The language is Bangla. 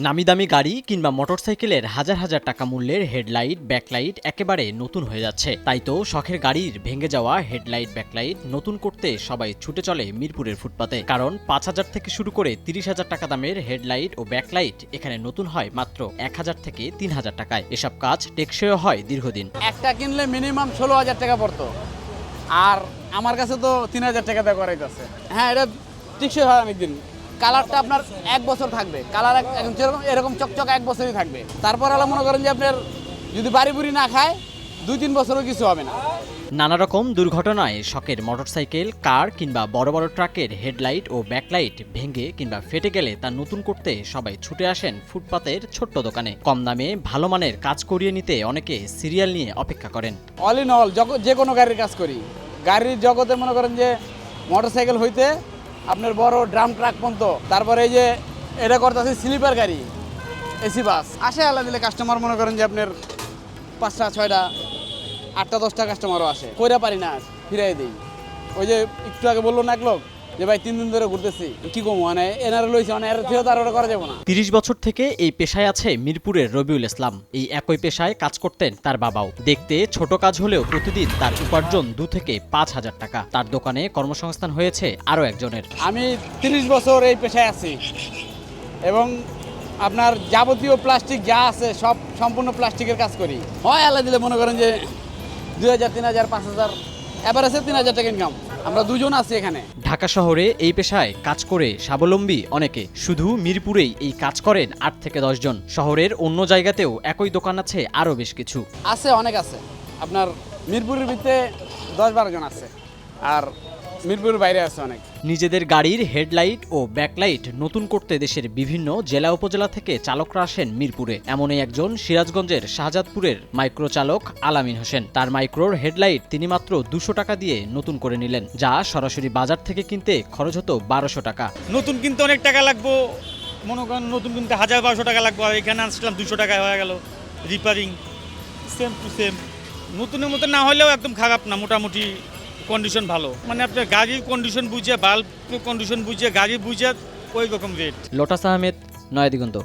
নামিদামি গাড়ি কিংবা মোটরসাইকেলের হাজার হাজার টাকা মূল্যের হেডলাইট ব্যাকলাইট একেবারে নতুন হয়ে যাচ্ছে। তাই তো শখের গাড়ির ভেঙে যাওয়া হেডলাইট ব্যাকলাইট নতুন করতে সবাই ছুটে চলে মিরপুরের ফুটপাতে। কারণ ৫,০০০ থেকে শুরু করে ৩০,০০০ টাকা দামের হেডলাইট ও ব্যাকলাইট এখানে নতুন হয় মাত্র ১,০০০ থেকে ৩,০০০ টাকায়। এসব কাজ টেকসইও হয় দীর্ঘদিন। একটা কিনলে মিনিমাম ১৬,০০০ টাকা পড়তো, আর আমার কাছে তো ৩,০০০ টাকা দেওয়া করাইতেছে। হ্যাঁ, এটা টেকসই হয় অনেকদিন। কালারটা আপনার ১ বছর থাকবে, কালার এরকম চকচক ১ বছরই থাকবে। তারপর আলাদা মনে করেন যে আপনার যদি বাড়ি বুড়ি না খায় ২-৩ বছরও কিছু হবে না। নানা রকম দুর্ঘটনায় শখের মোটরসাইকেল, কার কিংবা বড় বড় ট্রাকের হেডলাইট ও ব্যাকলাইট ভেঙে কিংবা ফেটে গেলে তা নতুন করতে সবাই ছুটে আসেন ফুটপাতের ছোট্ট দোকানে। কম দামে ভালো মানের কাজ করিয়ে নিতে অনেকে সিরিয়াল নিয়ে অপেক্ষা করেন। অল ইন অল যে কোনো গাড়ির কাজ করি। গাড়ির জগতে মনে করেন যে মোটরসাইকেল হইতে আপনার বড় ড্রাম ট্রাক পর্যন্ত, তারপরে এই যে এটা করতেছে স্লিপার গাড়ি, এসি বাস আসে। আল্লাহ দিলে কাস্টমার মনে করেন যে আপনার ৫টা ৬টা ৮টা ১০টা কাস্টমারও আসে। কইরা পারি না, ফিরাই দিই। ওই যে একটু আগে বললো না এক লোক যে ভাই ৩ দিন ধরে ঘুরতেছি, কি কম মানে এনারা লইছে, মানে এর থেকে তার ওটা করা যাবে না। ৩০ বছর থেকে এই পেশায় আছে মিরপুরের রবিউল ইসলাম। এই একই পেশায় কাজ করতেন তার বাবাও। দেখতে ছোট কাজ হলেও প্রতিদিন তার উপার্জন ২ থেকে ৫,০০০ টাকা। তার দোকানে কর্মসংস্থান হয়েছে আরও একজনের। আমি ৩০ বছর এই পেশায় আছি এবং আপনার যাবতীয় প্লাস্টিক যা আছে সব সম্পূর্ণ প্লাস্টিকের কাজ করি। হয় আল্লাহ দিলে মনে করেন যে ২,০০০, ৩,০০০, ৫,০০০, এভারেজে ৩,০০০ টাকা ইনকাম। আমরা দুজন আছি এখানে। ঢাকা শহরে এই পেশায় কাজ করে স্বাবলম্বী অনেকে। শুধু মিরপুরেই এই কাজ করেন ৮ থেকে ১০ জন। শহরের অন্য জায়গাতেও একই দোকান আছে আরও বেশ কিছু। আছে, অনেক আছে। আপনার মিরপুরের ভিতরে ১০-১২ জন আছে, আর মিরপুরের বাইরে আছে অনেক। নিজেদের গাড়ির হেডলাইট ও ব্যাকলাইট নতুন করতে দেশের বিভিন্ন জেলা উপজেলা থেকে চালকরা আসেন মিরপুরে। এমনই একজন সিরাজগঞ্জের শাহজাদপুরের মাইক্রো চালক আলামিন হোসেন। তার মাইক্রোর হেডলাইট তিনি মাত্র ২০০ টাকা দিয়ে নতুন করে নিলেন, যা সরাসরি বাজার থেকে কিনতে খরচ হতো ১২০০ টাকা। নতুন কিনতে অনেক টাকা লাগবো, মনে করেন নতুন কিনতে ১,০০০-১,২০০ টাকা লাগবে, আর এখানে আসলাম ২০০ টাকায় হয়ে গেল। রিপেয়ারিং সেম টু সেম, নতুনের মতো না হলেও একদম খারাপ না, মোটামুটি কন্ডিশন ভালো। মানে আপনার গাড়ির কন্ডিশন বুঝে, বাল্ব কন্ডিশন বুঝে, গাড়ি বুঝে ওই রকম রেট। লোটাস আহমেদ, নয়াদিগন্ত।